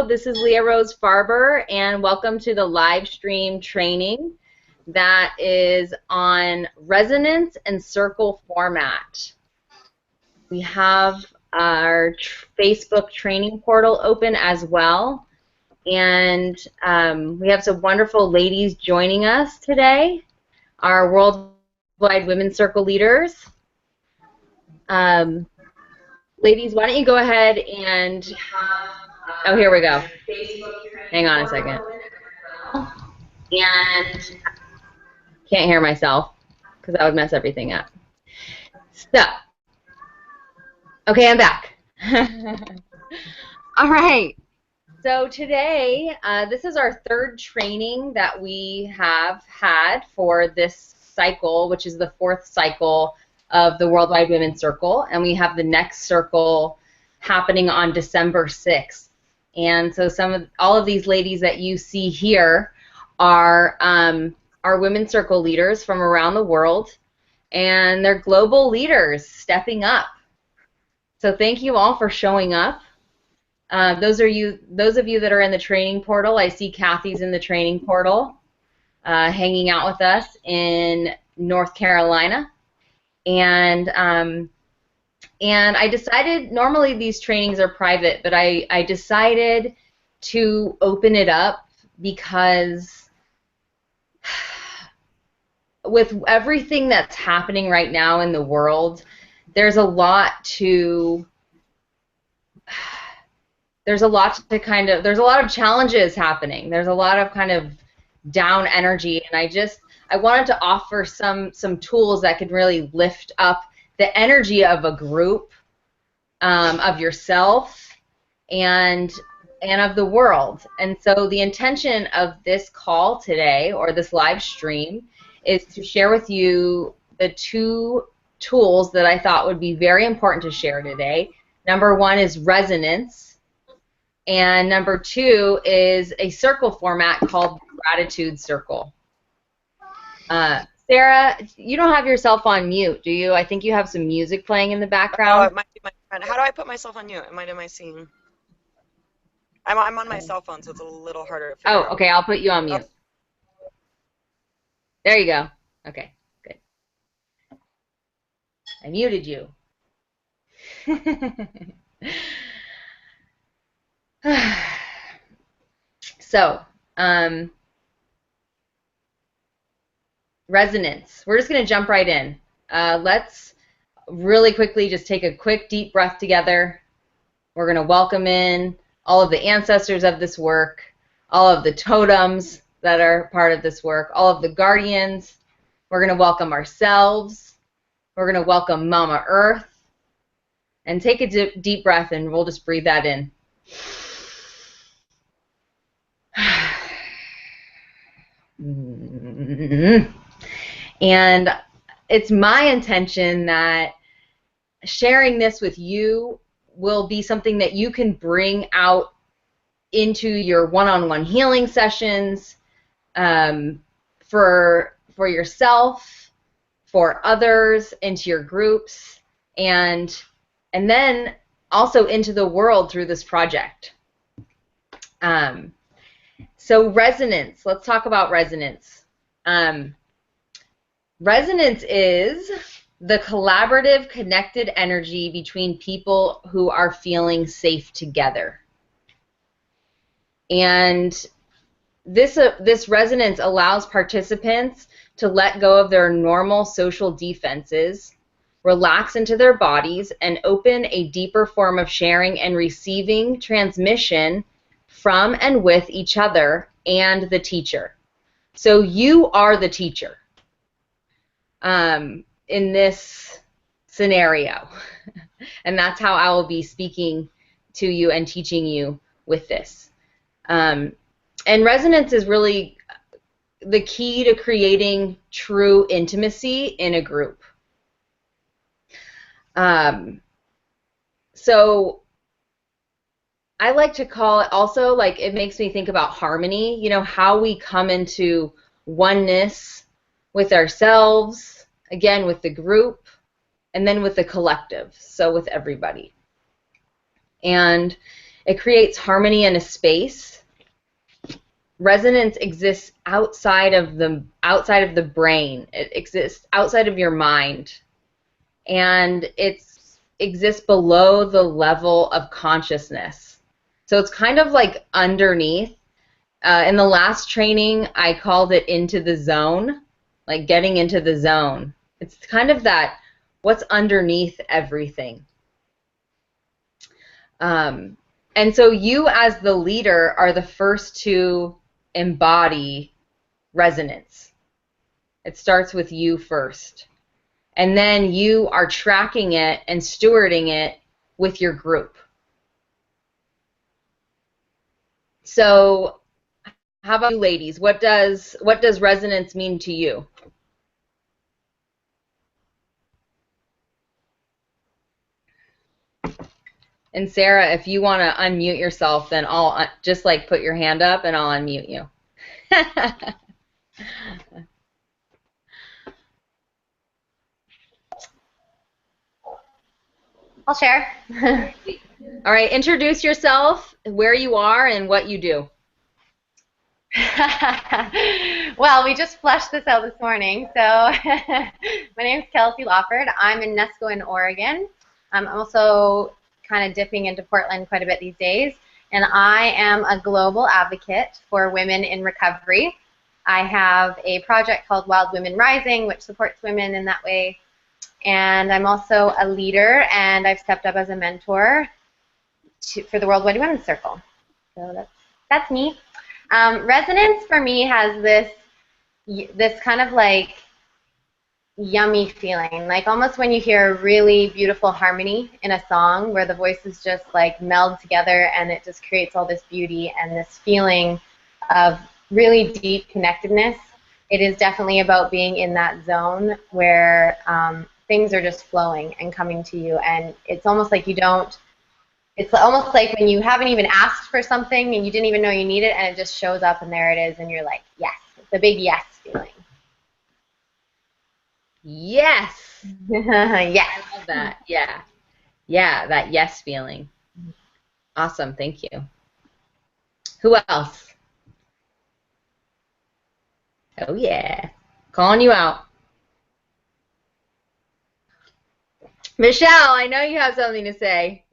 This is LeahRose Farber, and welcome to the live stream training that is on resonance and circle format. We have our Facebook training portal open as well, and we have some wonderful ladies joining us today, our Worldwide Women's Circle leaders. Ladies, why don't you go ahead and... Oh, here we go. Hang on a second. And can't hear myself because that would mess everything up. So, okay, I'm back. All right. So today, this is our third training that we have had for this cycle, which is the fourth cycle of the Worldwide Women's Circle, and we have the next circle happening on December 6th. And so all of these ladies that you see here are women's circle leaders from around the world, and they're global leaders stepping up. So thank you all for showing up. Those of you that are in the training portal, I see Kathy's in the training portal, hanging out with us in North Carolina, and I decided, normally these trainings are private, but I decided to open it up because with everything that's happening right now in the world, there's a lot of challenges happening. There's a lot of kind of down energy, and I wanted to offer some tools that could really lift up the energy of a group, of yourself, and of the world. And so the intention of this call today, or this live stream, is to share with you the two tools that I thought would be very important to share today. Number one is resonance, and number two is a circle format called Gratitude Circle. Sarah, you don't have yourself on mute, do you? I think you have some music playing in the background. Oh, it might be my friend. How do I put myself on mute? Am I seeing? I'm on my cell phone, so it's a little harder to figure out. Okay, I'll put you on mute. Oh. There you go. Okay, good. I muted you. So, resonance. We're just going to jump right in. Let's really quickly just take a quick deep breath together. We're going to welcome in all of the ancestors of this work, all of the totems that are part of this work, all of the guardians. We're going to welcome ourselves. We're going to welcome Mama Earth. And take a deep breath, and we'll just breathe that in. And it's my intention that sharing this with you will be something that you can bring out into your one-on-one healing sessions, for yourself, for others, into your groups, and then also into the world through this project. So resonance, let's talk about resonance. Resonance is the collaborative, connected energy between people who are feeling safe together. And this resonance allows participants to let go of their normal social defenses, relax into their bodies, and open a deeper form of sharing and receiving transmission from and with each other and the teacher. So you are the teacher in this scenario. And that's how I will be speaking to you and teaching you with this. And resonance is really the key to creating true intimacy in a group. So I like to call it also, like, it makes me think about harmony, you know, how we come into oneness with ourselves, again with the group, and then with the collective, so with everybody. And It creates harmony in a space. Resonance exists outside of the brain. It exists outside of your mind, and it exists below the level of consciousness. So it's kind of like underneath. In the last training, I called it into the zone, like getting into the zone. It's kind of that what's underneath everything. And so you as the leader are the first to embody resonance. It starts with you first. And then you are tracking it and stewarding it with your group. So how about you ladies? What does resonance mean to you? And Sarah, if you want to unmute yourself, then I'll just like put your hand up and I'll unmute you. I'll share. All right, introduce yourself, where you are, and what you do. Well, we just fleshed this out this morning. So my name is Kelsey Lawford. I'm in Nesco in Oregon. I'm also kind of dipping into Portland quite a bit these days. And I am a global advocate for women in recovery. I have a project called Wild Women Rising, which supports women in that way. And I'm also a leader, and I've stepped up as a mentor for the Worldwide Women's Circle. So that's me. Resonance for me has this kind of like yummy feeling, like almost when you hear a really beautiful harmony in a song where the voices just like meld together and it just creates all this beauty and this feeling of really deep connectedness. It is definitely about being in that zone where things are just flowing and coming to you, and it's almost like it's almost like when you haven't even asked for something and you didn't even know you need it, and it just shows up and there it is, and you're like, yes. It's a big yes feeling. Yes. Yes. I love that. Yeah. Yeah, that yes feeling. Awesome. Thank you. Who else? Oh, yeah. Calling you out. Michelle, I know you have something to say.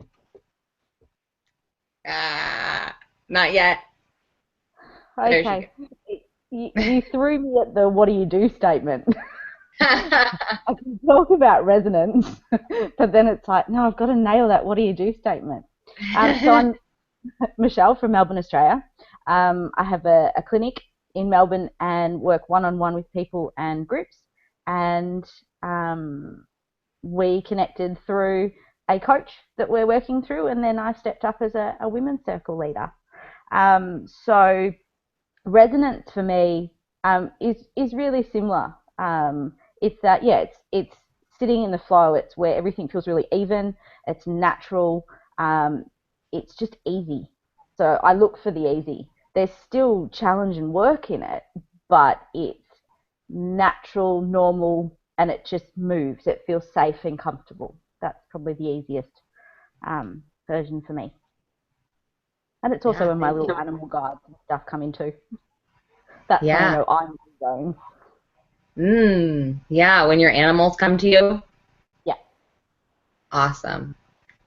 Not yet. Okay. You threw me at the what do you do statement. I can talk about resonance, but then it's like, no, I've got to nail that what do you do statement. So I'm Michelle from Melbourne, Australia. I have a clinic in Melbourne and work one-on-one with people and groups, and we connected through a coach that we're working through, and then I stepped up as a women's circle leader. So resonance for me is really similar. It's that, yeah, it's sitting in the flow. It's where everything feels really even. It's natural. It's just easy. So I look for the easy. There's still challenge and work in it, but it's natural, normal, and it just moves. It feels safe and comfortable. That's probably the easiest version for me. And it's also when my little animal guides and stuff come in too. That's when I know I'm going. Yeah, when your animals come to you? Yeah. Awesome.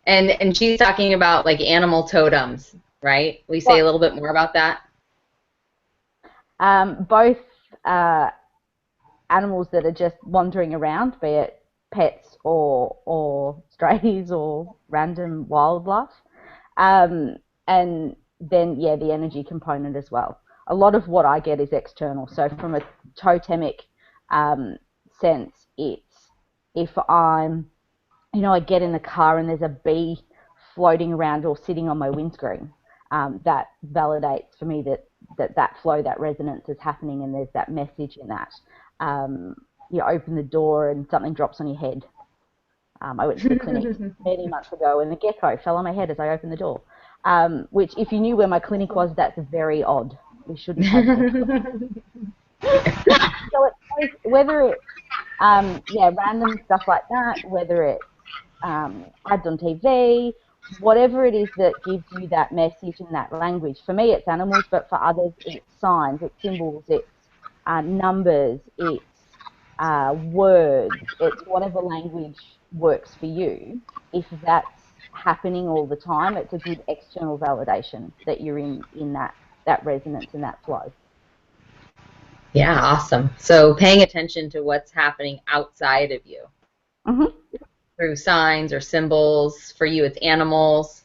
And she's talking about like animal totems, right? Will you say a little bit more about that? Both animals that are just wandering around, be it pets or strays or random wildlife. And then, yeah, the energy component as well. A lot of what I get is external. So from a totemic sense, it's if I'm, I get in the car and there's a bee floating around or sitting on my windscreen, that validates for me that flow, that resonance is happening, and there's that message in that. You open the door and something drops on your head. I went to the clinic many months ago and the gecko fell on my head as I opened the door, which if you knew where my clinic was, that's very odd. We shouldn't have that. So it's whether it's random stuff like that, whether it's ads on TV, whatever it is that gives you that message and that language. For me, it's animals, but for others, it's signs, it's symbols, it's numbers, it's words, it's whatever language works for you. If that's happening all the time, it's a good external validation that you're in that resonance and that flow. Yeah, awesome. So paying attention to what's happening outside of you through signs or symbols. For you, it's animals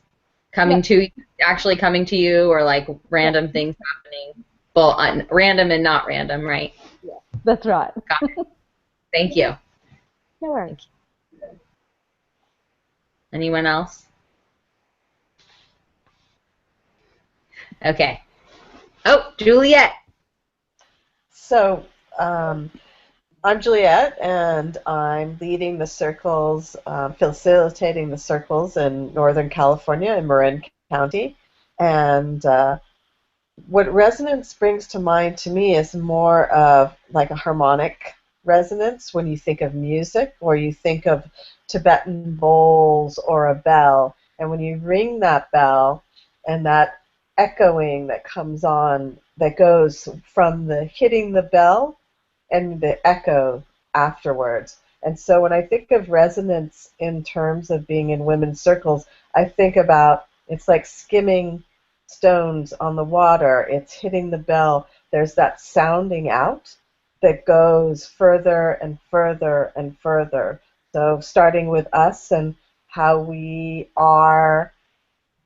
actually coming to you, or like random things happening. Well, random and not random, right? Yeah, that's right. Got it. Thank you. No worries. Anyone else? Okay. Oh, Juliet. So I'm Juliet, and I'm leading the circles, facilitating the circles in Northern California in Marin County. And what resonance brings to mind to me is more of like a harmonic resonance when you think of music, or you think of Tibetan bowls or a bell. And when you ring that bell and that echoing that comes on, that goes from the hitting the bell and the echo afterwards. And so when I think of resonance in terms of being in women's circles, I think about it's like skimming stones on the water. It's hitting the bell. There's that sounding out that goes further and further and further. So starting with us and how we are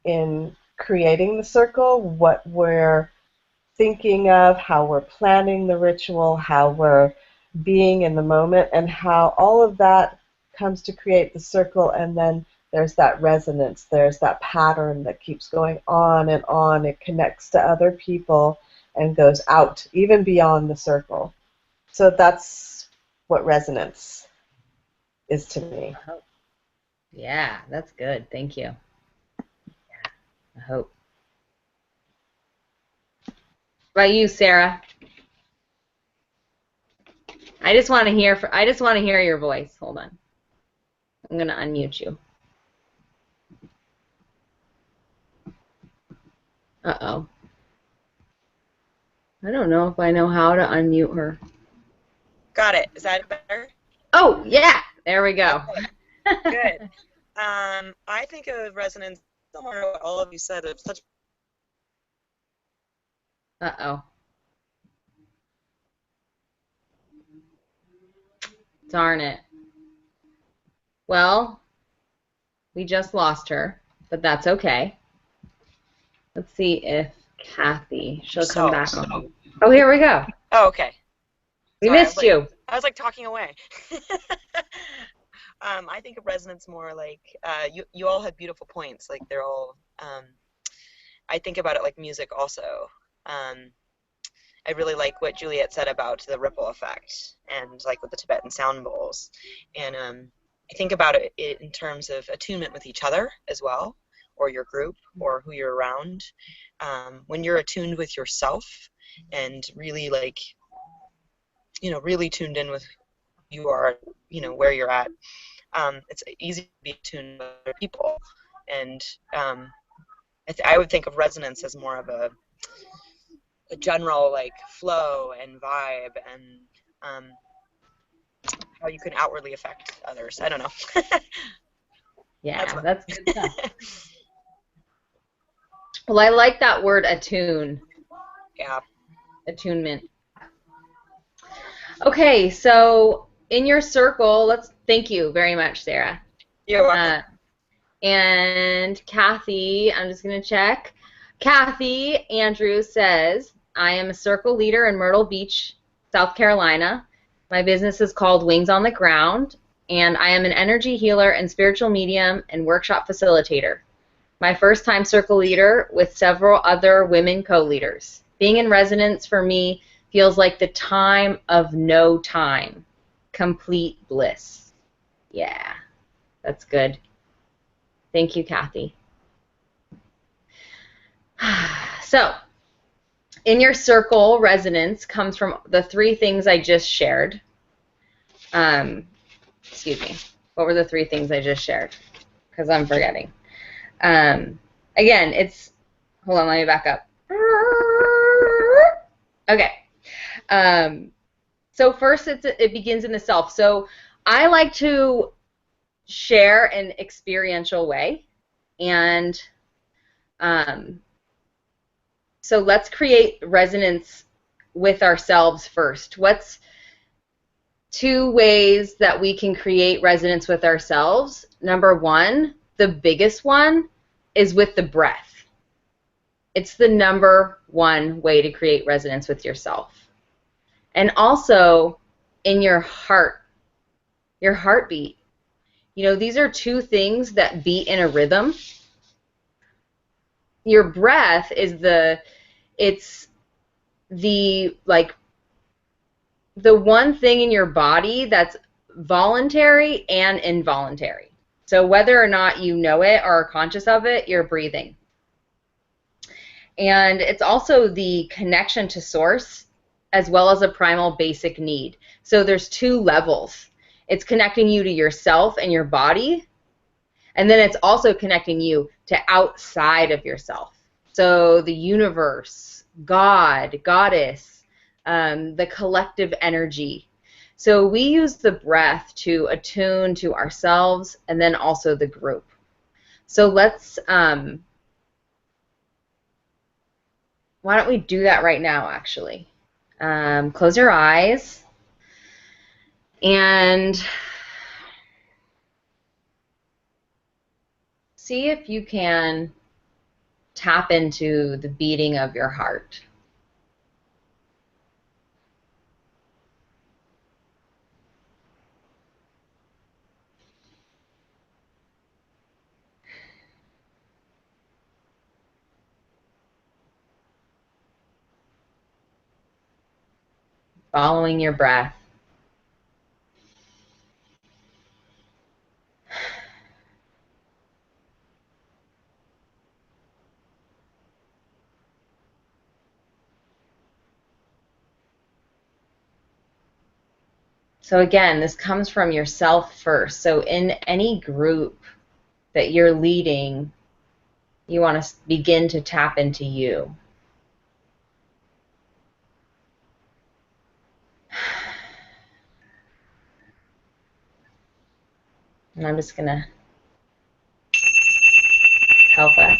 in creating the circle, what we're thinking of, how we're planning the ritual, how we're being in the moment, and how all of that comes to create the circle. And then there's that resonance, there's that pattern that keeps going on and on. It connects to other people and goes out, even beyond the circle. So that's what resonance is to me. Yeah, that's good. Thank you. Yeah, I hope. What about you, Sarah? I just want to hear your voice. Hold on. I'm going to unmute you. Uh-oh. I don't know if I know how to unmute her. Got it. Is that better? Oh, yeah. There we go. Okay. Good. I think of resonance similar to what all of you said. Of such. Uh-oh. Darn it. Well, we just lost her, but that's okay. Let's see if she'll come back on. Oh, here we go. Oh, okay. We Sorry, missed you. I was like talking away. I think of resonance more like you all had beautiful points. Like they're all. I think about it like music also. I really like what Juliet said about the ripple effect, and like with the Tibetan sound bowls. And I think about it in terms of attunement with each other as well, or your group, or who you're around. When you're attuned with yourself and really like, really tuned in with who you are, where you're at, it's easy to be attuned with other people. And I would think of resonance as more of a general like flow and vibe, and how you can outwardly affect others. I don't know. Yeah, that's good stuff. Well, I like that word attune. Yeah. Attunement. Okay, so in your circle, thank you very much, Sarah. You're welcome. And Kathy, I'm just going to check. Kathy Andrews says, I am a circle leader in Myrtle Beach, South Carolina. My business is called Wings on the Ground, and I am an energy healer and spiritual medium and workshop facilitator. My first time circle leader with several other women co-leaders. Being in resonance for me feels like the time of no time. Complete bliss. Yeah, that's good. Thank you, Kathy. So, in your circle, resonance comes from the three things I just shared. Excuse me. What were the three things I just shared? Because I'm forgetting. Again, it's, hold on, let me back up. Okay. So first it begins in the self. So I like to share an experiential way. And so let's create resonance with ourselves first. What's 2 ways that we can create resonance with ourselves? Number 1, the biggest one, is with the breath. It's the number 1 way to create resonance with yourself. And also in your heart, your heartbeat. You know, these are 2 things that beat in a rhythm. Your breath is it's the, like, the one thing in your body that's voluntary and involuntary. So whether or not you know it or are conscious of it, you're breathing. And it's also the connection to source as well as a primal basic need. So there's 2 levels. It's connecting you to yourself and your body, and then it's also connecting you to outside of yourself. So the universe, God, goddess, the collective energy. So we use the breath to attune to ourselves and then also the group. So let's, why don't we do that right now, actually? Close your eyes and see if you can tap into the beating of your heart. Following your breath. So again, this comes from yourself first. So in any group that you're leading, you want to begin to tap into you. And I'm just going to help us.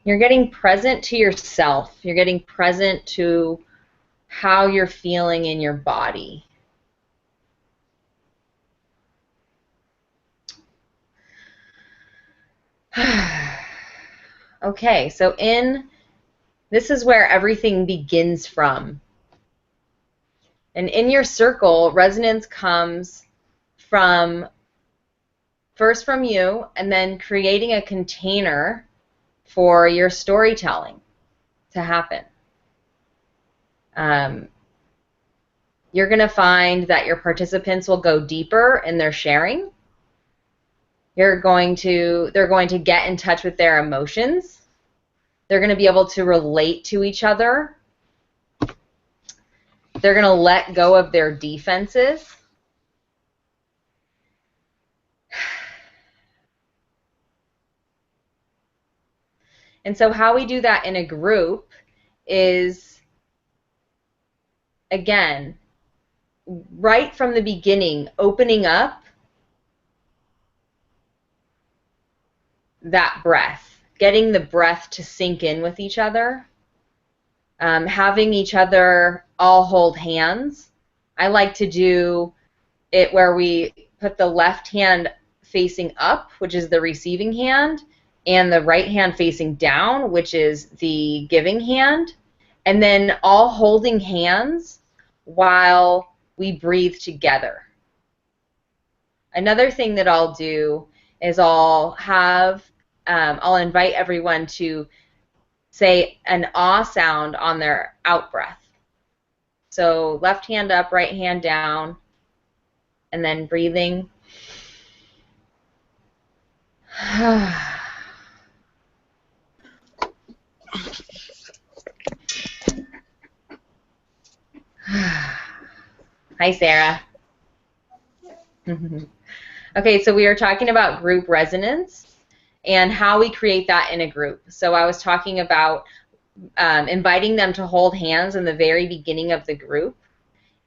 You're getting present to yourself. You're getting present to how you're feeling in your body. Okay, so this is where everything begins from. And in your circle, resonance comes from, first from you, and then creating a container for your storytelling to happen. You're going to find that your participants will go deeper in their sharing. They're going to get in touch with their emotions. They're going to be able to relate to each other. They're going to let go of their defenses. And so how we do that in a group is, again, right from the beginning, opening up that breath, getting the breath to sink in with each other, having each other all hold hands. I like to do it where we put the left hand facing up, which is the receiving hand, and the right hand facing down, which is the giving hand, and then all holding hands while we breathe together. Another thing that I'll do is I'll invite everyone to say an ah sound on their out breath. So left hand up, right hand down, and then breathing. Hi, Sarah. Okay, so we are talking about group resonance and how we create that in a group. So I was talking about inviting them to hold hands in the very beginning of the group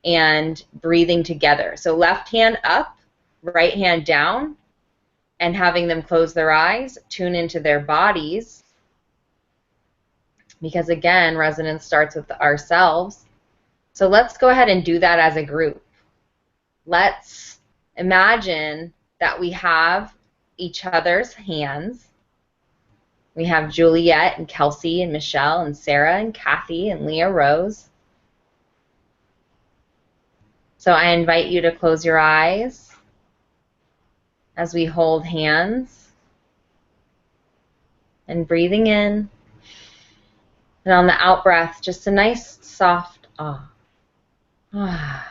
and breathing together. So left hand up, right hand down, and having them close their eyes, tune into their bodies, because again, resonance starts with ourselves. So let's go ahead and do that as a group. Let's imagine that we have each other's hands. We have Juliet and Kelsey and Michelle and Sarah and Kathy and LeahRose. So I invite you to close your eyes as we hold hands and breathing in. And on the out breath, just a nice soft ah. Ah.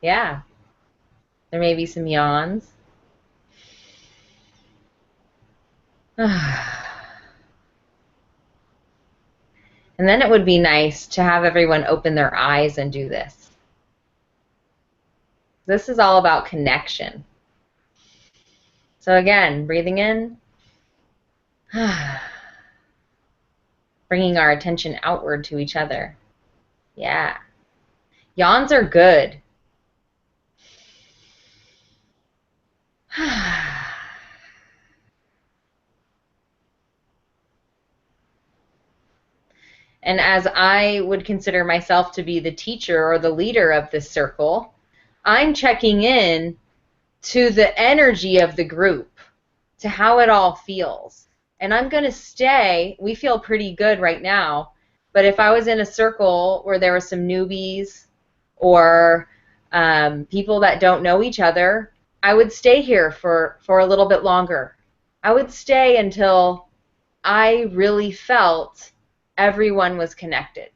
Yeah, there may be some yawns. And then it would be nice to have everyone open their eyes and do this. This is all about connection. So again, breathing in, bringing our attention outward to each other. Yeah. Yawns are good. And as I would consider myself to be the teacher or the leader of this circle, I'm checking in to the energy of the group, to how it all feels. And I'm going to stay, we feel pretty good right now, but if I was in a circle where there were some newbies or people that don't know each other, I would stay here for a little bit longer. I would stay until I really felt everyone was connected.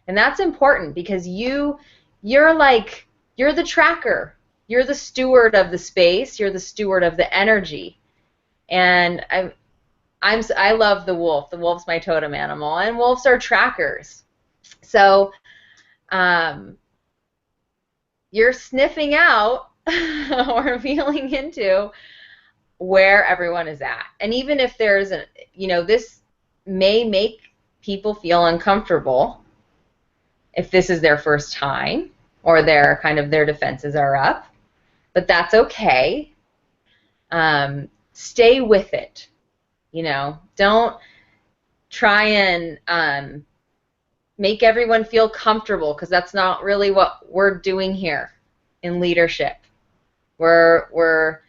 And that's important because you're the tracker. You're the steward of the space. You're the steward of the energy. And I love the wolf. The wolf's my totem animal, and wolves are trackers. So you're sniffing out or feeling into where everyone is at. And even if there's this may make people feel uncomfortable if this is their first time or their defenses are up, but that's okay. Stay with it. Don't try and make everyone feel comfortable, because that's not really what we're doing here in leadership. We're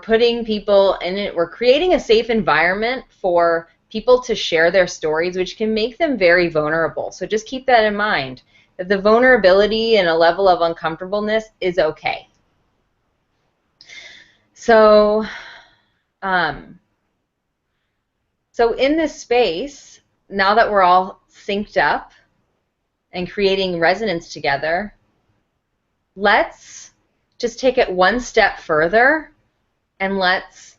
putting people in it. We're creating a safe environment for people to share their stories, which can make them very vulnerable. So just keep that in mind, that the vulnerability and a level of uncomfortableness is okay. So in this space, now that we're all synced up and creating resonance together, let's just take it one step further and let's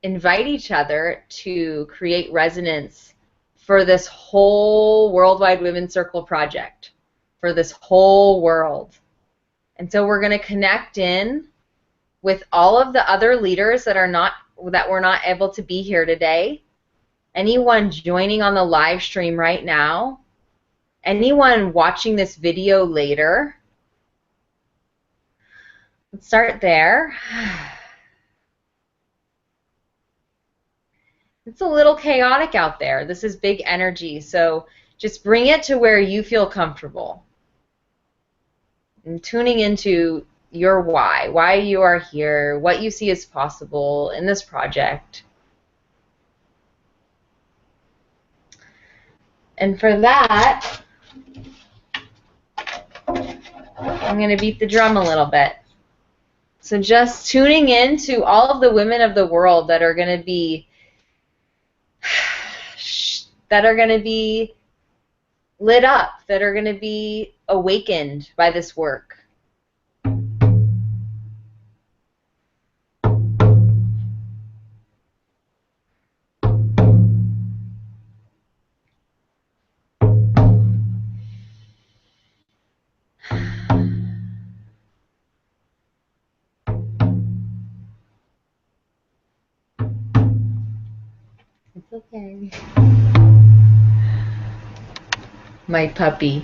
invite each other to create resonance for this whole Worldwide Women's Circle project, for this whole world. And so we're going to connect in with all of the other leaders that were not able to be here today. Anyone joining on the live stream right now, anyone watching this video later. Let's start there. It's a little chaotic out there. This is big energy, so just bring it to where you feel comfortable. And tuning into your why you are here, what you see as possible in this project. And for that, I'm going to beat the drum a little bit. So just tuning in to all of the women of the world that are going to be lit up, that are going to be awakened by this work. It's okay. My puppy.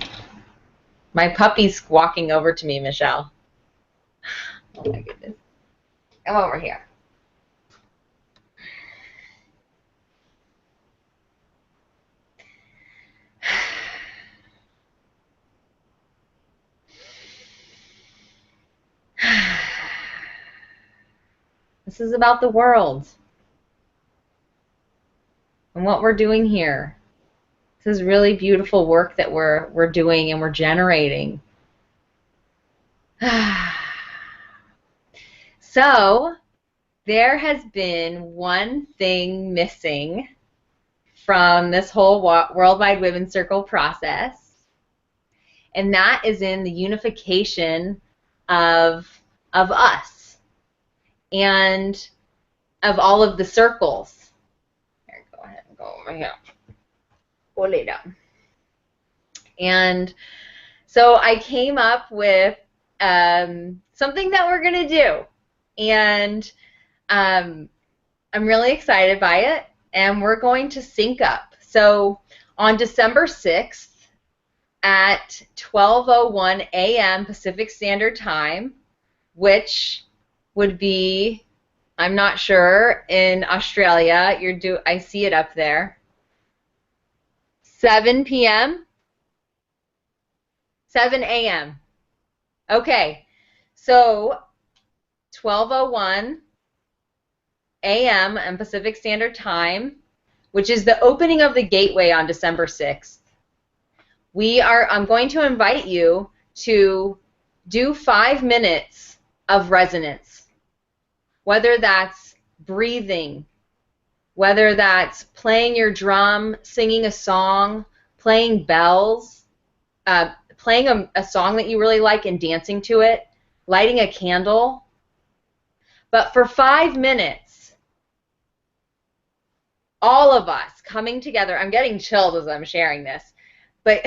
My puppy's walking over to me, Michelle. Oh my goodness. Come over here. This is about the world and what we're doing here. This is really beautiful work that we're doing and we're generating. So there has been one thing missing from this whole Worldwide Women's Circle process, and that is in the unification of us and of all of the circles. Here, go ahead and go over here. Go lay down. And so I came up with something that we're going to do, and I'm really excited by it, and we're going to sync up. So on December 6th at 12:01 a.m. Pacific Standard Time, which would be, I'm not sure, in Australia, I see it up there, 7 p.m., 7 a.m. Okay, so 12:01 a.m. and Pacific Standard Time, which is the opening of the gateway on December 6th. I'm going to invite you to do 5 minutes of resonance, whether that's breathing, whether that's playing your drum, singing a song, playing bells, playing a song that you really like and dancing to it, lighting a candle. But for 5 minutes, all of us coming together, I'm getting chilled as I'm sharing this, but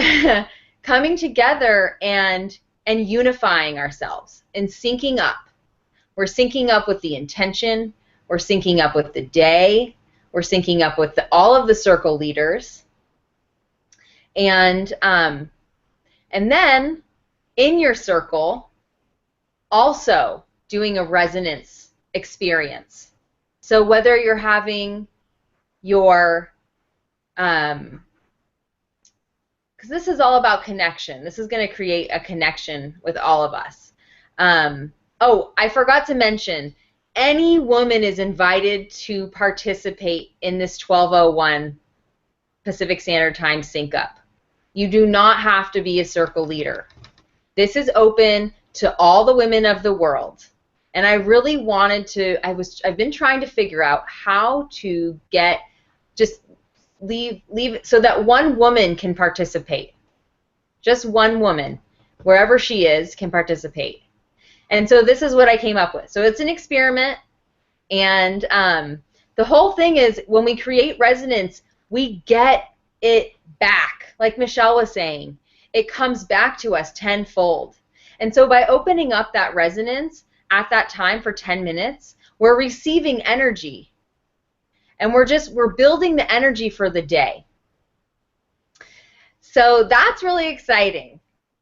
coming together and unifying ourselves and syncing up. We're syncing up with the intention, we're syncing up with the day, we're syncing up with all of the circle leaders, and then in your circle, also doing a resonance experience. So whether you're having your, because this is all about connection. This is going to create a connection with all of us. Oh, I forgot to mention, any woman is invited to participate in this 12:01 Pacific Standard Time sync up. You do not have to be a circle leader. This is open to all the women of the world. And I really wanted to, I've been trying to figure out how to leave it so that one woman can participate. Just one woman, wherever she is, can participate. And so this is what I came up with. So it's an experiment, and the whole thing is when we create resonance, we get it back. Like Michelle was saying, it comes back to us tenfold. And so by opening up that resonance at that time for 10 minutes, we're receiving energy. And we're building the energy for the day. So that's really exciting.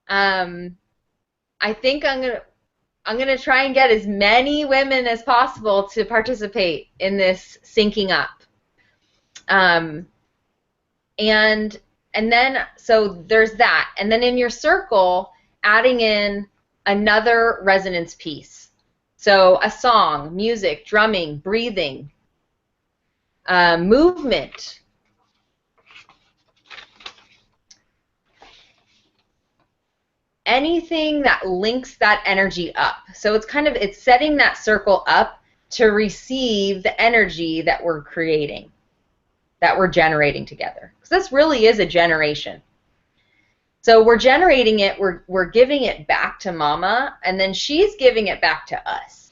I think I'm gonna try and get as many women as possible to participate in this syncing up. And then, so there's that. And then in your circle, adding in another resonance piece. So a song, music, drumming, breathing, movement. anything that links that energy up. So it's setting that circle up to receive the energy that we're creating, that we're generating together. Because this really is a generation. So we're generating it, we're giving it back to Mama, and then she's giving it back to us.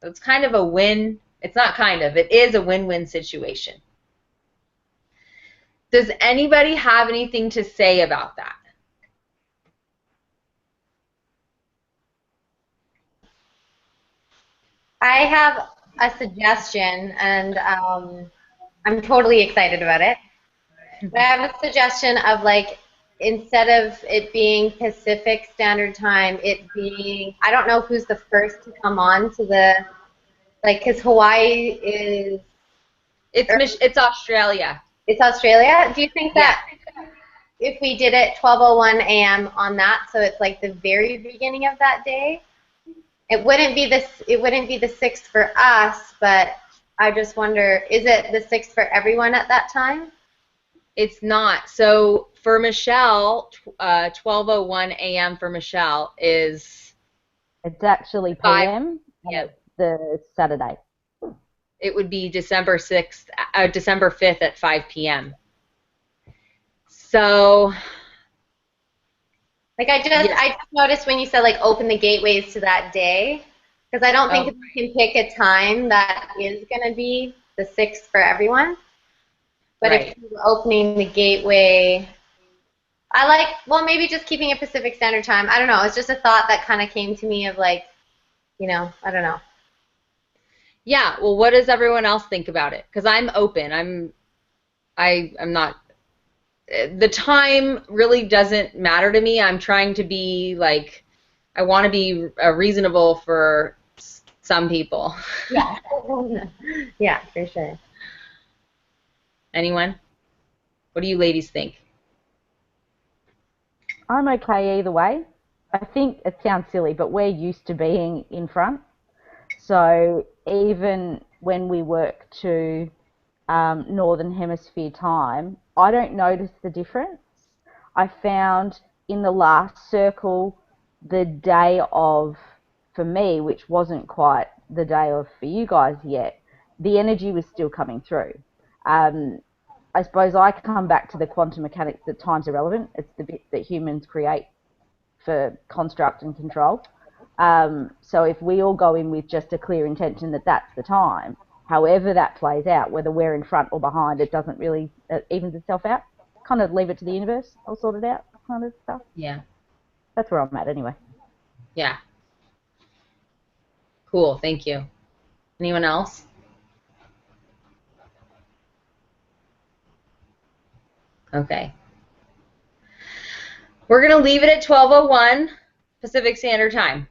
So it's kind of a win. It's not kind of, it is a win-win situation. Does anybody have anything to say about that? I have a suggestion, and I'm totally excited about it. But I have a suggestion of, like, instead of it being Pacific Standard Time, it being, I don't know who's the first to come on to the, like, because Hawaii is... It's Australia. It's Australia? Do you think that if we did it 12:01 a.m. on that, so it's like the very beginning of that day, it wouldn't be the 6th for us, but I just wonder, is it the 6th for everyone at that time? It's not. So for Michelle, 12:01 a.m. for Michelle is... It's actually PM. Yep. The Saturday. It would be December 5th at 5 p.m. So, like, I just noticed when you said, like, open the gateways to that day, because I don't think we can pick a time that is going to be the 6th for everyone. But if you're opening the gateway, I like, well, maybe just keeping it Pacific Standard Time. I don't know. It's just a thought that kind of came to me of, like, you know, I don't know. Yeah, well, what does everyone else think about it? Because I'm open. I'm not, the time really doesn't matter to me. I'm trying to be, like, I want to be reasonable for some people. Yeah. Yeah, for sure. Anyone? What do you ladies think? I'm okay either way. I think it sounds silly, but we're used to being in front. So even when we work to Northern Hemisphere time, I don't notice the difference. I found in the last circle, the day of, for me, which wasn't quite the day of for you guys yet, the energy was still coming through. I suppose I come back to the quantum mechanics that time's irrelevant. It's the bit that humans create for construct and control. So if we all go in with just a clear intention that that's the time, however that plays out, whether we're in front or behind, it doesn't really, it evens itself out. Kind of leave it to the universe. I'll sort it out, kind of stuff. Yeah. That's where I'm at anyway. Yeah. Cool, thank you. Anyone else? Okay. We're going to leave it at 12:01 Pacific Standard Time.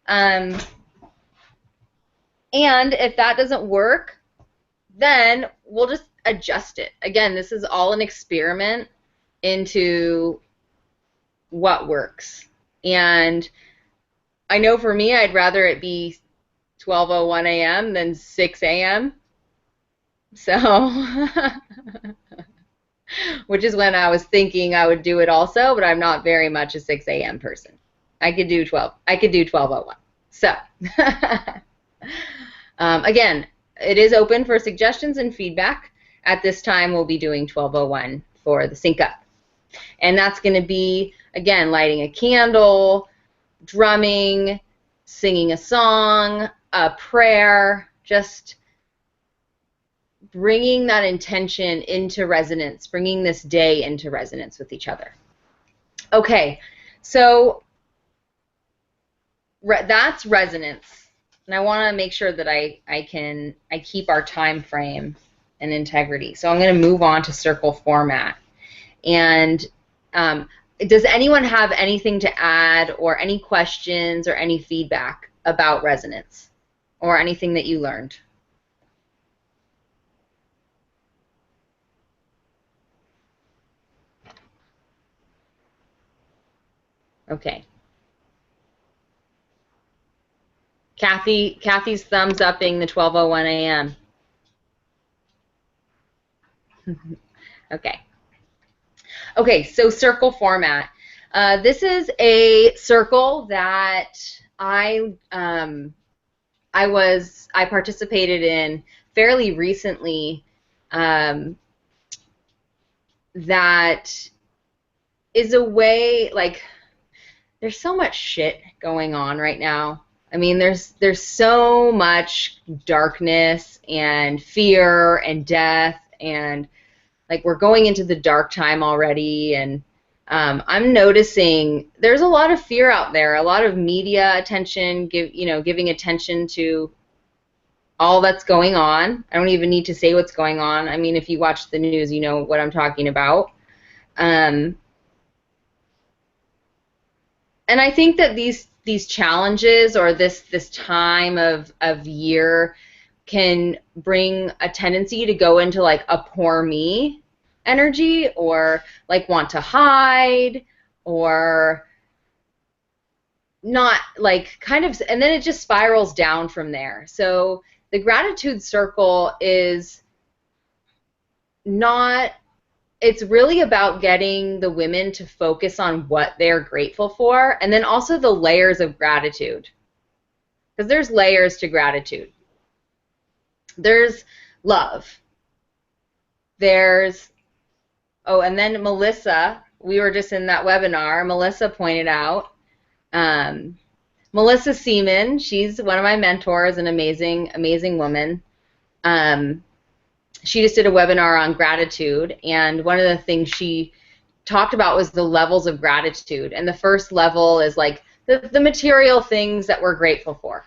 And if that doesn't work, then we'll just adjust it. Again, this is all an experiment into what works. And I know for me, I'd rather it be 12:01 a.m. than 6 a.m. So, which is when I was thinking I would do it also, but I'm not very much a 6 a.m. person. I could do 12:01. So, again, it is open for suggestions and feedback. At this time, we'll be doing 12:01 for the sync up. And that's going to be, again, lighting a candle, drumming, singing a song, a prayer, just bringing that intention into resonance, bringing this day into resonance with each other. Okay, so that's resonance, and I want to make sure that I keep our time frame and integrity. So I'm going to move on to circle format. And does anyone have anything to add, or any questions or any feedback about resonance, or anything that you learned? Okay. Kathy's thumbs upping the 12:01 a.m. Okay. Okay, so circle format. This is a circle that I participated in fairly recently. That is a way, like, there's so much shit going on right now. I mean, there's so much darkness and fear and death, and like we're going into the dark time already, and I'm noticing there's a lot of fear out there, a lot of media attention, giving attention to all that's going on. I don't even need to say what's going on. I mean, if you watch the news, you know what I'm talking about. And I think that these challenges, or this time of year, can bring a tendency to go into like a poor me energy, or like want to hide, or not, like, kind of, and then it just spirals down from there. So the gratitude circle is not, it's really about getting the women to focus on what they're grateful for, and then also the layers of gratitude, because there's layers to gratitude. There's love. There's, oh, and then Melissa, we were just in that webinar, Melissa pointed out, Melissa Seaman, she's one of my mentors, an amazing, amazing woman. She just did a webinar on gratitude, and one of the things she talked about was the levels of gratitude. And the first level is like the material things that we're grateful for.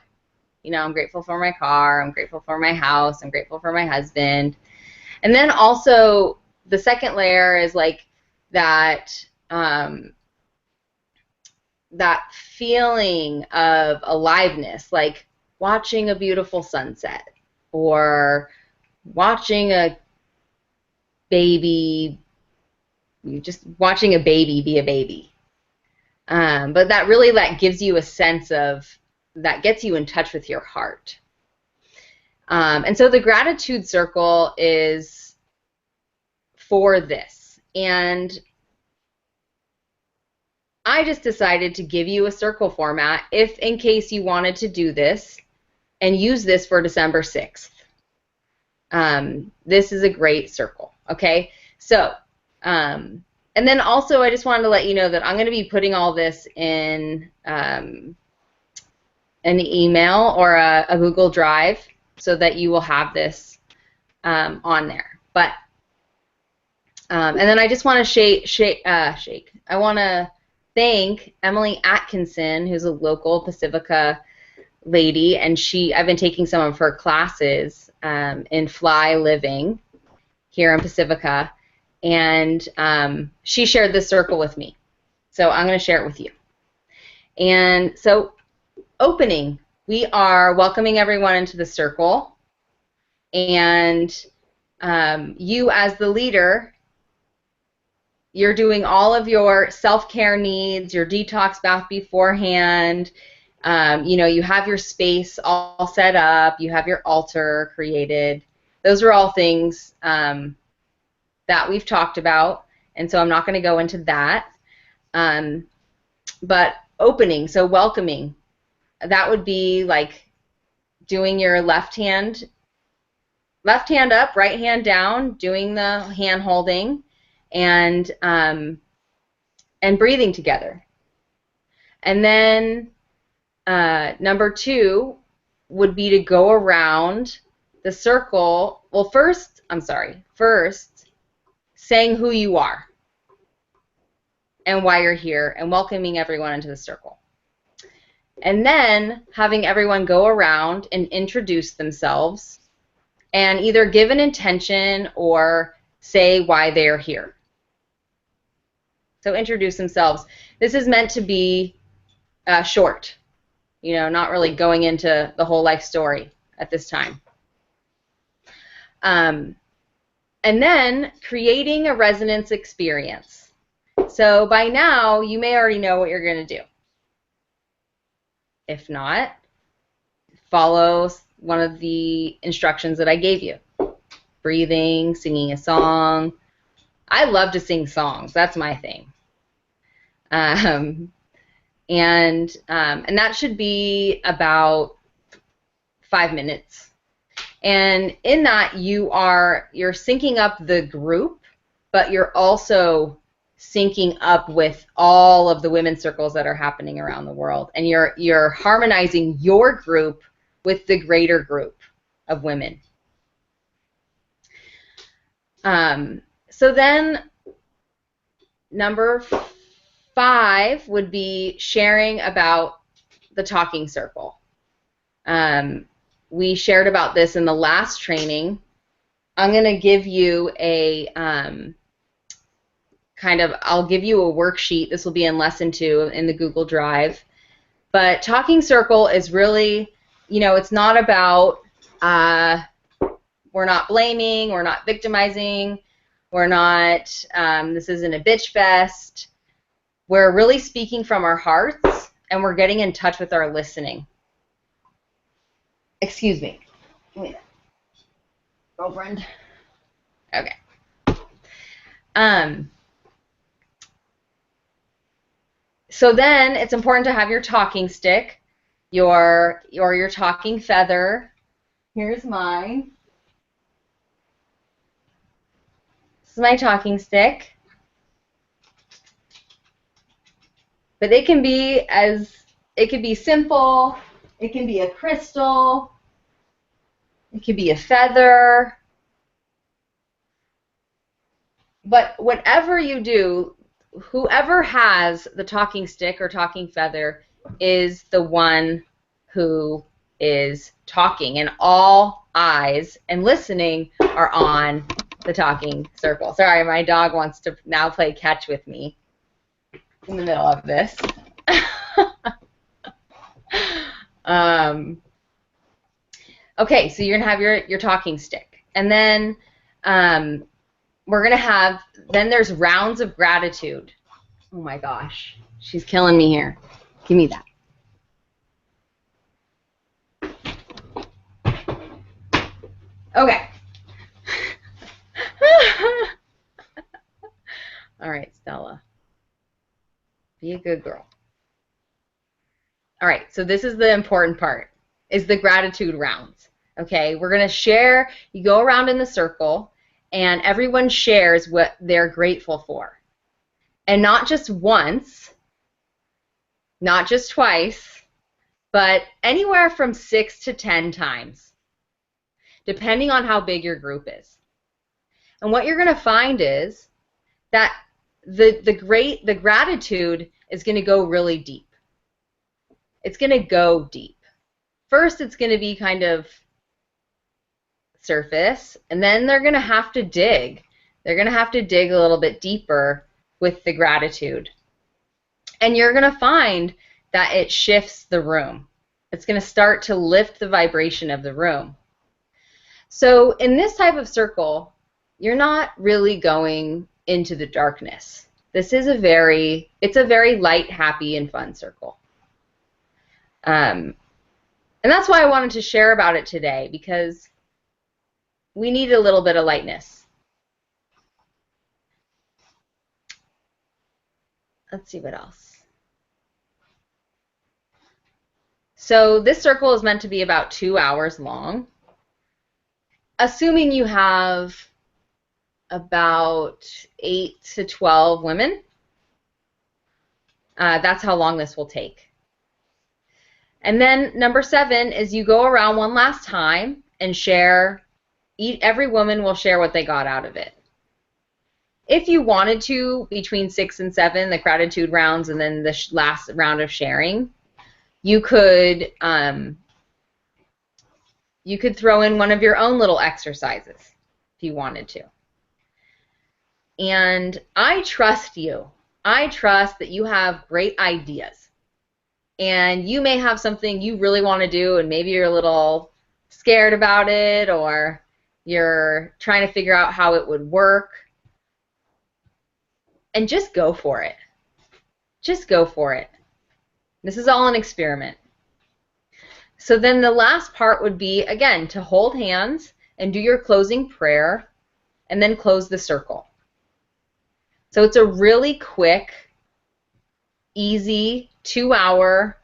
You know, I'm grateful for my car, I'm grateful for my house, I'm grateful for my husband. And then also the second layer is like that that feeling of aliveness, like watching a beautiful sunset, or watching a baby, just watching a baby be a baby. But that really, that gives you a sense of, that gets you in touch with your heart. And so the gratitude circle is for this. And I just decided to give you a circle format if in case you wanted to do this and use this for December 6th. This is a great circle, okay? So, and then also I just wanted to let you know that I'm going to be putting all this in an email or a Google Drive so that you will have this on there. But, and then I just want to I want to thank Emily Atkinson, who's a local Pacifica lady, and I've been taking some of her classes in Fly Living here in Pacifica, and she shared this circle with me. So I'm going to share it with you. And so, opening, we are welcoming everyone into the circle, and you as the leader, you're doing all of your self-care needs, your detox bath beforehand. You know, you have your space all set up, you have your altar created. Those are all things that we've talked about, and so I'm not going to go into that. But opening, so welcoming, that would be like doing your left hand up, right hand down, doing the hand holding, and breathing together. And then number 2 would be to go around the circle. Well, first saying who you are and why you're here, and welcoming everyone into the circle. And then having everyone go around and introduce themselves and either give an intention or say why they're here. So introduce themselves. This is meant to be short, you know, not really going into the whole life story at this time. And then creating a resonance experience. So by now, you may already know what you're going to do. If not, follow one of the instructions that I gave you. Breathing, singing a song. I love to sing songs. That's my thing. And that should be about 5 minutes. And in that, you're syncing up the group, but you're also syncing up with all of the women's circles that are happening around the world, and you're harmonizing your group with the greater group of women. So then number 5 would be sharing about the talking circle. We shared about this in the last training. I'm going to give you a I'll give you a worksheet. This will be in lesson 2 in the Google Drive. But talking circle is really, it's not about, we're not blaming, we're not victimizing, we're not, this isn't a bitch fest. We're really speaking from our hearts, and we're getting in touch with our listening. Excuse me. Give me that. Girlfriend. Okay. So then it's important to have your talking stick, your talking feather. Here's mine. This is my talking stick. But it can be simple, it can be a crystal, it can be a feather. But whatever you do, whoever has the talking stick or talking feather is the one who is talking, and all eyes and listening are on the talking circle. Sorry, my dog wants to now play catch with me in the middle of this. Okay, so you're going to have your talking stick. And then we're going to have, then there's rounds of gratitude. Oh my gosh, she's killing me here. Give me that. Okay. All right, Stella. Be a good girl. All right, so this is the important part, is the gratitude rounds. Okay, we're going to share, you go around in the circle, and everyone shares what they're grateful for. And not just once, not just twice, but anywhere from 6 to 10 times, depending on how big your group is. And what you're going to find is that the gratitude is going to go really deep. It's going to go deep. First, it's going to be kind of surface, and then they're going to have to dig. They're going to have to dig a little bit deeper with the gratitude. And you're going to find that it shifts the room. It's going to start to lift the vibration of the room. So in this type of circle, you're not really going into the darkness. This is it's a very light, happy, and fun circle. And that's why I wanted to share about it today, because we need a little bit of lightness. Let's see what else. So this circle is meant to be about 2 hours long. Assuming you have about 8 to 12 women, that's how long this will take. And then number 7 is you go around one last time and share. Every woman will share what they got out of it. If you wanted to, between 6 and 7, the gratitude rounds and then the last round of sharing, you could throw in one of your own little exercises if you wanted to. And I trust you. I trust that you have great ideas. And you may have something you really want to do, and maybe you're a little scared about it, or you're trying to figure out how it would work. And just go for it. Just go for it. This is all an experiment. So then the last part would be, again, to hold hands and do your closing prayer, and then close the circle. So it's a really quick easy 2-hour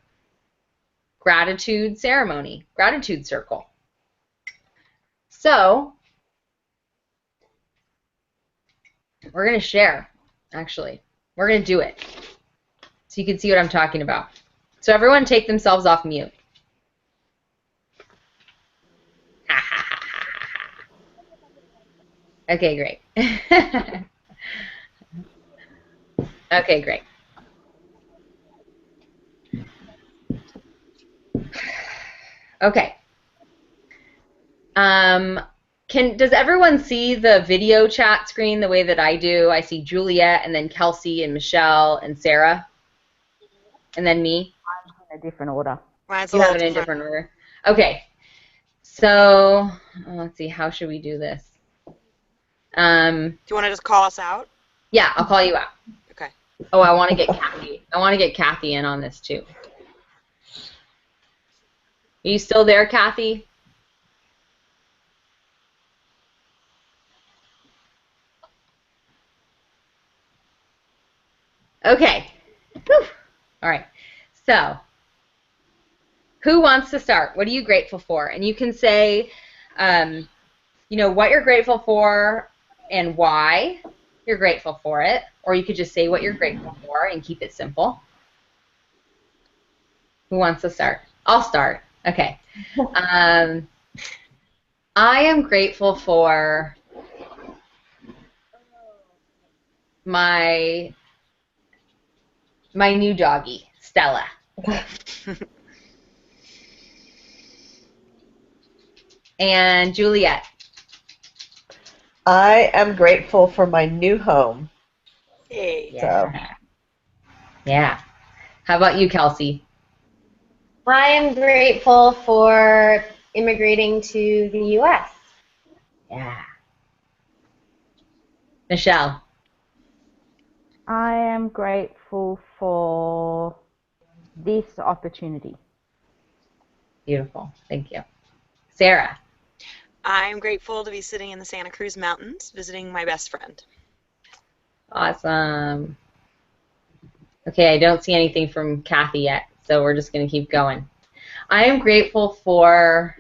gratitude ceremony, gratitude circle. So we're going to share, actually. We're going to do it so you can see what I'm talking about. So everyone take themselves off mute. Okay, great. Okay, great. Okay. Does everyone see the video chat screen the way that I do? I see Juliet and then Kelsey and Michelle and Sarah and then me. In a different order. Mine's You have it in a different order. Okay. So let's see. How should we do this? Do you want to just call us out? Yeah, I'll call you out. Okay. Oh, I want to get Kathy. I want to get Kathy in on this too. Are you still there, Kathy? Okay. Whew. All right. So, who wants to start? What are you grateful for? And you can say, you know, what you're grateful for and why you're grateful for it. Or you could just say what you're grateful for and keep it simple. Who wants to start? I'll start. Okay. I am grateful for my new doggie, Stella. And Juliet. I am grateful for my new home. Hey. So. Yeah. How about you, Kelsey? I am grateful for immigrating to the U.S. Yeah. Michelle. I am grateful for this opportunity. Beautiful. Thank you. Sarah. I'm grateful to be sitting in the Santa Cruz Mountains visiting my best friend. Awesome. Okay, I don't see anything from Kathy yet, so we're just going to keep going. I am grateful for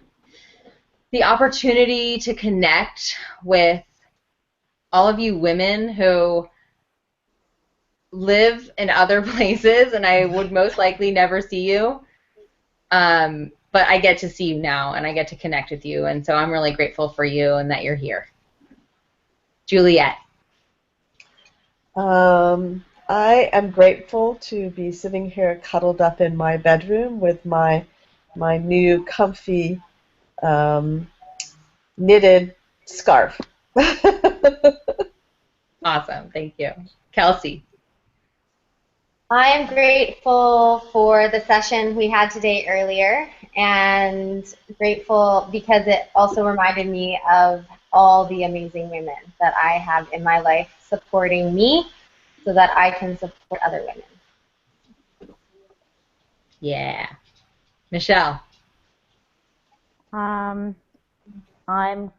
the opportunity to connect with all of you women who live in other places, and I would most likely never see you. But I get to see you now, and I get to connect with you, and so I'm really grateful for you and that you're here. Juliet. I am grateful to be sitting here cuddled up in my bedroom with my new comfy knitted scarf. Awesome. Thank you. Kelsey. I am grateful for the session we had today earlier, and grateful because it also reminded me of all the amazing women that I have in my life supporting me so that I can support other women. Yeah. Michelle. I'm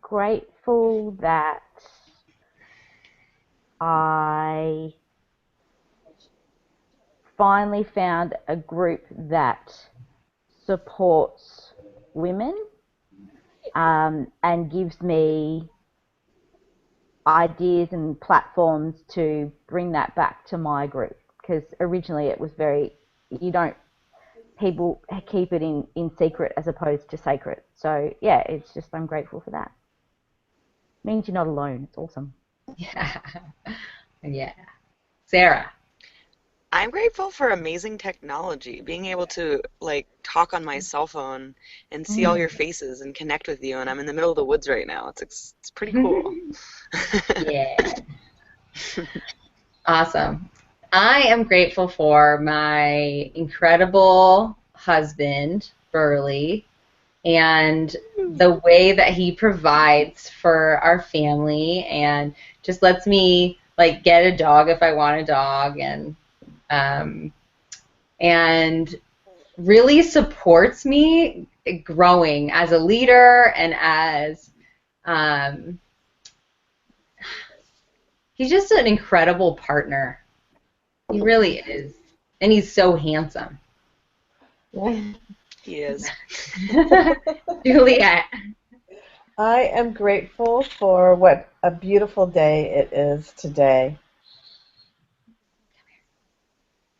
grateful that I finally found a group that supports women and gives me ideas and platforms to bring that back to my group, because originally it was people keep it in secret as opposed to sacred. So yeah, it's just, I'm grateful for that. It means you're not alone. It's awesome. Yeah. Yeah. Sarah. I'm grateful for amazing technology, being able to like talk on my cell phone and see all your faces and connect with you. And I'm in the middle of the woods right now. It's pretty cool. Yeah. Awesome. I am grateful for my incredible husband, Burley, and the way that he provides for our family and just lets me like get a dog if I want a dog, and really supports me growing as a leader and as he's just an incredible partner. He really is. And he's so handsome. He is. Juliet. I am grateful for what a beautiful day it is today.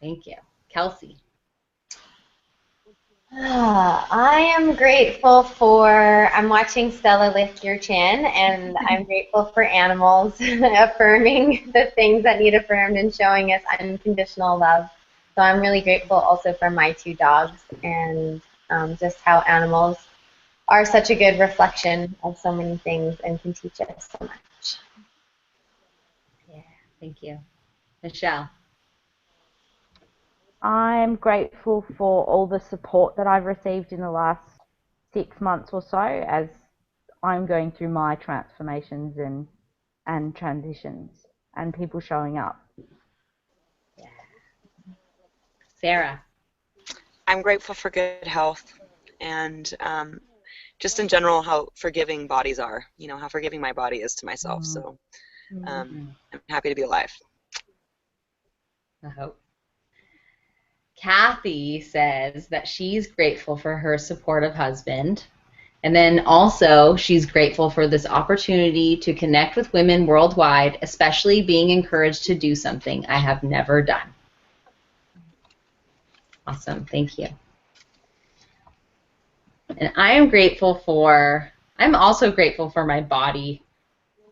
Thank you. Kelsey. I am grateful for, I'm watching Stella lift your chin, and I'm grateful for animals affirming the things that need affirmed and showing us unconditional love. So I'm really grateful also for my 2 dogs and just how animals are such a good reflection of so many things and can teach us so much. Yeah, thank you. Michelle. I'm grateful for all the support that I've received in the last 6 months or so as I'm going through my transformations and transitions and people showing up. Yeah. Sarah. I'm grateful for good health and just in general how forgiving bodies are, you know, how forgiving my body is to myself. So I'm happy to be alive. I hope. Kathy says that she's grateful for her supportive husband. And then also, she's grateful for this opportunity to connect with women worldwide, especially being encouraged to do something I have never done. Awesome. Thank you. And I'm also grateful for my body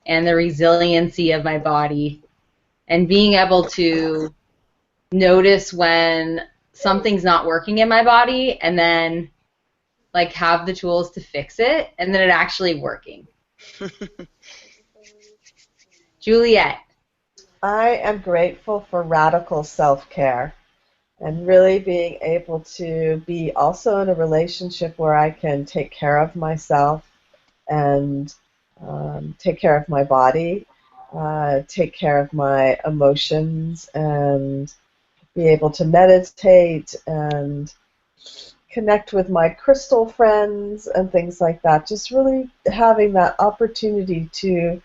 and the resiliency of my body and being able to notice when something's not working in my body and then like have the tools to fix it and then it actually working. Juliet. I am grateful for radical self-care and really being able to be also in a relationship where I can take care of myself and take care of my body, take care of my emotions, and be able to meditate and connect with my crystal friends and things like that. Just really having that opportunity to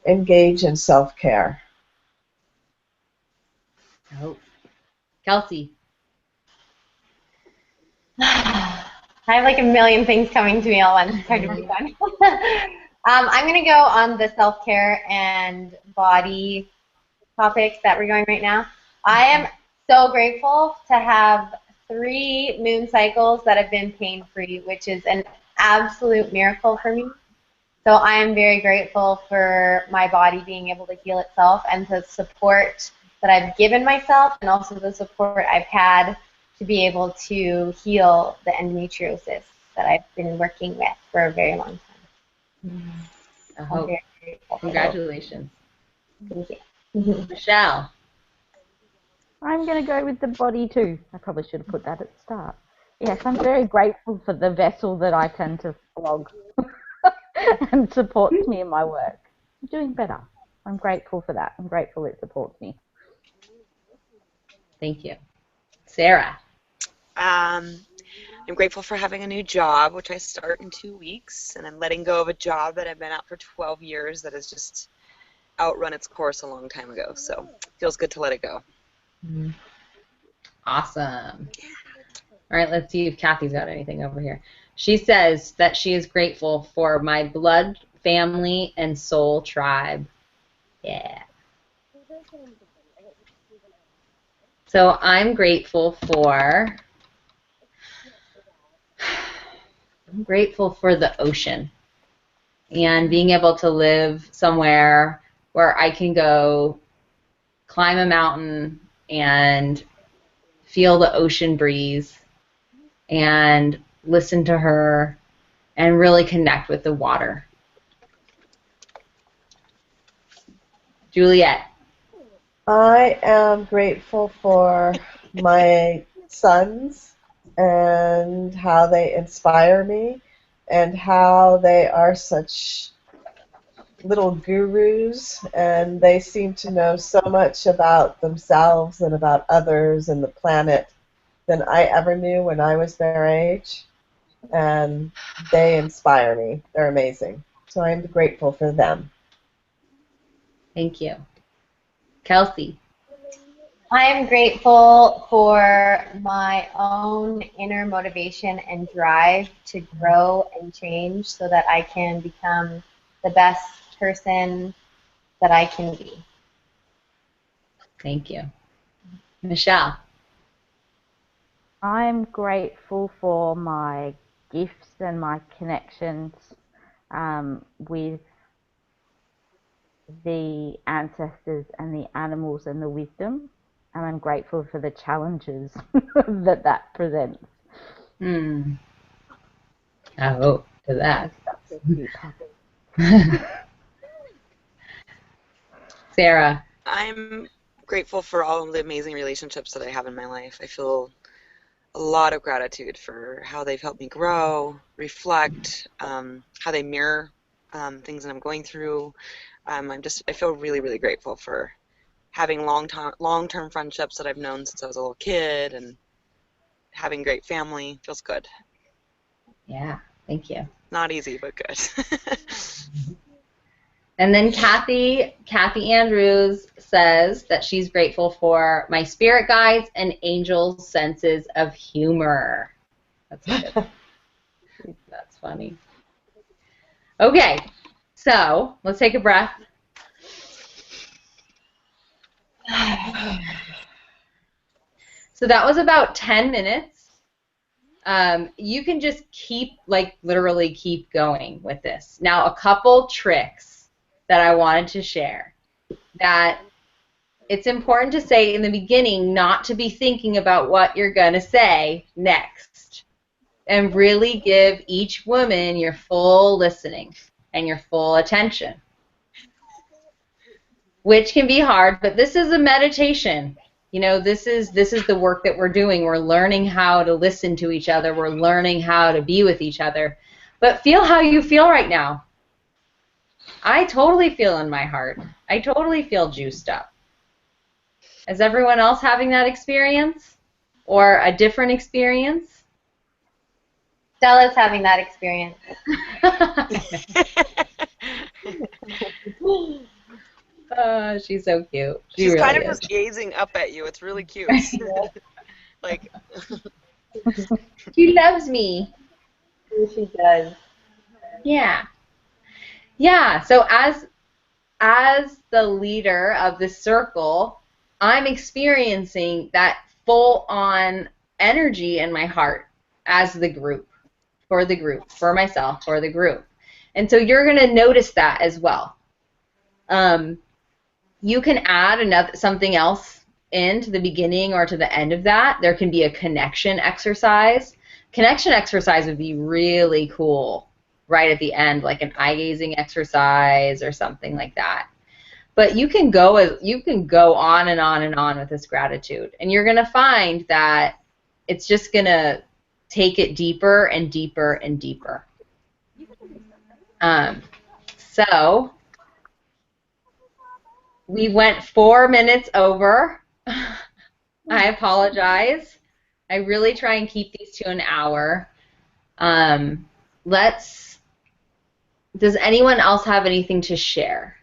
engage in self-care. Oh. Kelsey. I have like a million things coming to me all at once. It's hard to pick one. I'm going to go on the self-care and body topics that we're going right now. I am so grateful to have 3 moon cycles that have been pain-free, which is an absolute miracle for me. So I am very grateful for my body being able to heal itself and the support that I've given myself and also the support I've had to be able to heal the endometriosis that I've been working with for a very long time. Oh, very grateful. Congratulations. Thank you. Michelle. I'm going to go with the body too. I probably should have put that at the start. Yes, I'm very grateful for the vessel that I tend to flog and supports me in my work. I'm doing better. I'm grateful for that. I'm grateful it supports me. Thank you. Sarah. I'm grateful for having a new job, which I start in 2 weeks, and I'm letting go of a job that I've been at for 12 years that has just outrun its course a long time ago. So it feels good to let it go. Awesome. All right, let's see if Kathy's got anything over here. She says that she is grateful for my blood, family, and soul tribe. Yeah. So I'm grateful for the ocean and being able to live somewhere where I can go climb a mountain and feel the ocean breeze and listen to her and really connect with the water. Juliet. I am grateful for my sons and how they inspire me and how they are such little gurus and they seem to know so much about themselves and about others and the planet than I ever knew when I was their age. And they inspire me. They're amazing. So I'm grateful for them. Thank you. Kelsey. I am grateful for my own inner motivation and drive to grow and change so that I can become the best person that I can be. Thank you. Michelle. I'm grateful for my gifts and my connections with the ancestors and the animals and the wisdom, and I'm grateful for the challenges that presents. I hope to that. Sarah. I'm grateful for all of the amazing relationships that I have in my life. I feel a lot of gratitude for how they've helped me grow, reflect, how they mirror things that I'm going through. I feel really, really grateful for having long-term friendships that I've known since I was a little kid, and having great family. Feels good. Yeah, thank you. Not easy, but good. And then Kathy Andrews says that she's grateful for my spirit guides and angels' senses of humor. That's good. That's funny. Okay, so let's take a breath. So that was about 10 minutes. You can just literally keep going with this. Now, a couple tricks that I wanted to share. That it's important to say in the beginning not to be thinking about what you're going to say next. And really give each woman your full listening and your full attention. Which can be hard, but this is a meditation. You know, this is the work that we're doing. We're learning how to listen to each other. We're learning how to be with each other. But feel how you feel right now. I totally feel in my heart. I totally feel juiced up. Is everyone else having that experience? Or a different experience? Stella's having that experience. She's so cute. She's really kind of is. just gazing up at you. It's really cute. Like. She loves me. She does. Yeah. Yeah. So as the leader of the circle, I'm experiencing that full-on energy in my heart as the group, for myself, for the group. And so you're going to notice that as well. You can add something else into the beginning or to the end of that. There can be a connection exercise. Connection exercise would be really cool right at the end, like an eye-gazing exercise or something like that. But you can go on and on and on with this gratitude, and you're going to find that it's just going to take it deeper and deeper and deeper. So we went 4 minutes over. I apologize. I really try and keep these to an hour. Does anyone else have anything to share?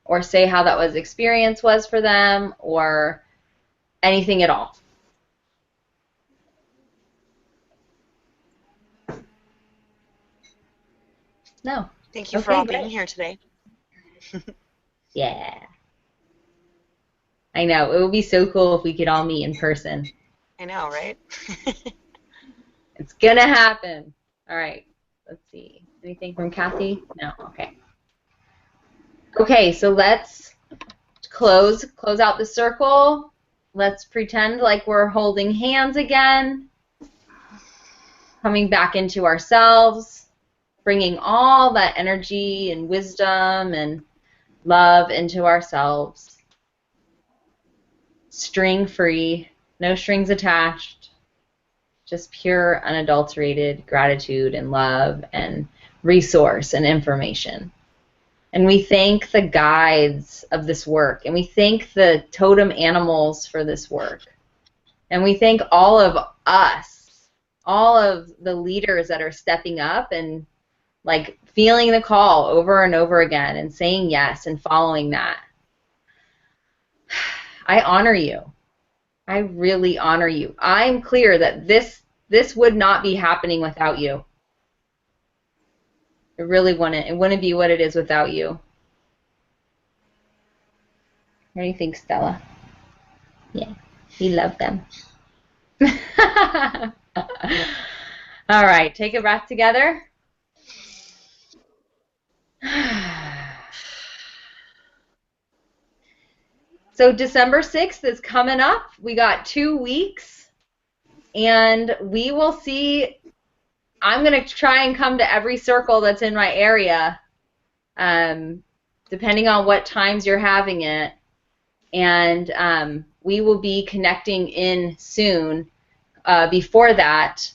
Or say how that experience was for them, or anything at all? No. Thank you for all being here today. Yeah. I know. It would be so cool if we could all meet in person. I know, right? It's going to happen. All right. Let's see. Anything from Kathy? No. Okay. Okay, so let's close out the circle. Let's pretend like we're holding hands again. Coming back into ourselves. Bringing all that energy and wisdom and love into ourselves. String-free, no strings attached. Just pure, unadulterated gratitude and love and resource and information. And we thank the guides of this work, and we thank the totem animals for this work. And we thank all of us, all of the leaders that are stepping up and feeling the call over and over again and saying yes and following that. I honor you. I really honor you. I'm clear that this would not be happening without you. It really wouldn't. It wouldn't be what it is without you. What do you think, Stella? Yeah, we love them. All right, take a breath together. So December 6th is coming up. We got 2 weeks, and we will see. I'm going to try and come to every circle that's in my area, depending on what times you're having it. And we will be connecting in soon before that.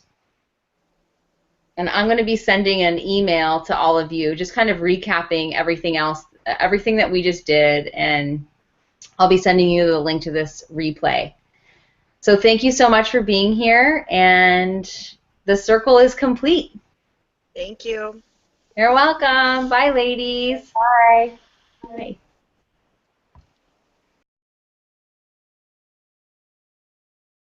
And I'm going to be sending an email to all of you, just kind of recapping everything else, everything that we just did, and I'll be sending you the link to this replay. So thank you so much for being here, and the circle is complete. Thank you. You're welcome. Bye, ladies. Bye. Bye.